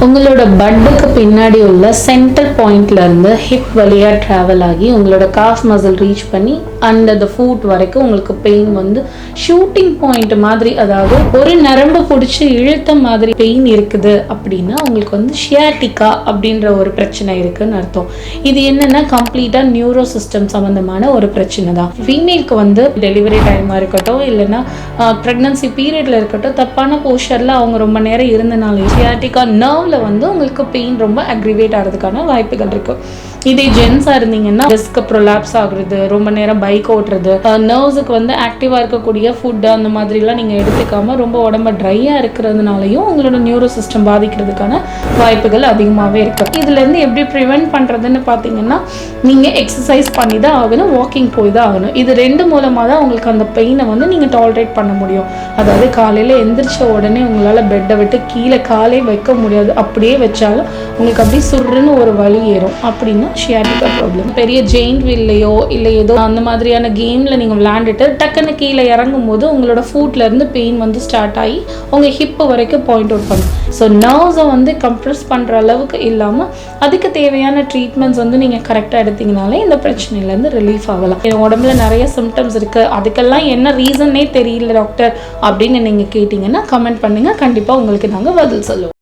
உங்களோட பட்டுக்கு பின்னாடி உள்ள சென்டர் பாயிண்ட்லேருந்து ஹிப் வழியாக ட்ராவல் ஆகி உங்களோட காஃப் மசில் ரீச் பண்ணி அண்டர் த ஃபுட் வரைக்கும் உங்களுக்கு பெயின் வந்து ஷூட்டிங் பாயிண்ட் மாதிரி, அதாவது ஒரு நரம்பு பிடிச்சி இழுத்த மாதிரி பெயின் இருக்குது அப்படின்னா உங்களுக்கு வந்து ஷியாட்டிகா அப்படின்ற ஒரு பிரச்சனை இருக்குன்னு அர்த்தம். இது என்னன்னா கம்ப்ளீட்டாக நியூரோ சிஸ்டம் சம்மந்தமான ஒரு பிரச்சனை தான். ஃபீமேலுக்கு வந்து டெலிவரி டைமாக இருக்கட்டும், இல்லைன்னா ப்ரெக்னன்சி பீரியடில் இருக்கட்டும், தப்பான போஸ்டரில் அவங்க ரொம்ப நேரம் இருந்தனால ஷியாட்டிகா நர்வில் வந்து உங்களுக்கு பெயின் ரொம்ப அக்ரிவேட் ஆகிறதுக்கான வாய்ப்புகள் இருக்கு. இதே ஜென்ஸாக இருந்தீங்கன்னா டிஸ்க் ப்ரொலாப்ஸ் ஆகுறது, ரொம்ப நேரம் பைக் ஓட்டுறது, நர்வ்ஸுக்கு வந்து ஆக்டிவாக இருக்கக்கூடிய ஃபுட்டு அந்த மாதிரிலாம் நீங்கள் எடுத்துக்காமல் ரொம்ப உடம்பு ட்ரையாக இருக்கிறதுனாலையும் உங்களோட நியூரோ சிஸ்டம் பாதிக்கிறதுக்கான வாய்ப்புகள் அதிகமாகவே இருக்குது. இதுலேருந்து எப்படி ப்ரிவென்ட் பண்ணுறதுன்னு பார்த்தீங்கன்னா நீங்கள் எக்ஸசைஸ் பண்ணி தான் ஆகணும், வாக்கிங் போய் தான் ஆகணும். இது ரெண்டு மூலமாக தான் உங்களுக்கு அந்த பெயினை வந்து நீங்கள் டாலரேட் பண்ண முடியும். அதாவது காலையில் எந்திரிச்ச உடனே உங்களால் பெட்டை விட்டு கீழே காலே வைக்க முடியாது, அப்படியே வச்சாலும் உங்களுக்கு அப்படியே சுருன்னு ஒரு வலி ஏறும். அப்படின்னா ஷியாட்டிகா ப்ராப்ளம். பெரிய ஜெயின்ட் வீல்லையோ இல்லை ஏதோ அந்த மாதிரியான கேமில் நீங்கள் விளையாண்டுட்டு டக்குன்னு கீழே இறங்கும் போது உங்களோட ஃபுட்லேருந்து பெயின் வந்து ஸ்டார்ட் ஆகி உங்கள் ஹிப்பு வரைக்கும் பாயிண்ட் அவுட் பண்ணும். ஸோ நர்வ்ஸை வந்து கம்ப்ரெஸ் பண்ணுற அளவுக்கு இல்லாமல் அதுக்கு தேவையான ட்ரீட்மெண்ட்ஸ் வந்து நீங்கள் கரெக்டாக எடுத்தீங்கனாலே இந்த பிரச்சனையிலேருந்து ரிலீஃப் ஆகலாம். என் உடம்புல நிறைய சிம்டம்ஸ் இருக்குது, அதுக்கெல்லாம் என்ன ரீசன்னே தெரியல டாக்டர் அப்படின்னு நீங்கள் கேட்டிங்கன்னா கமெண்ட் பண்ணுங்கள், கண்டிப்பாக உங்களுக்கு நாங்கள் பதில் சொல்லுவோம்.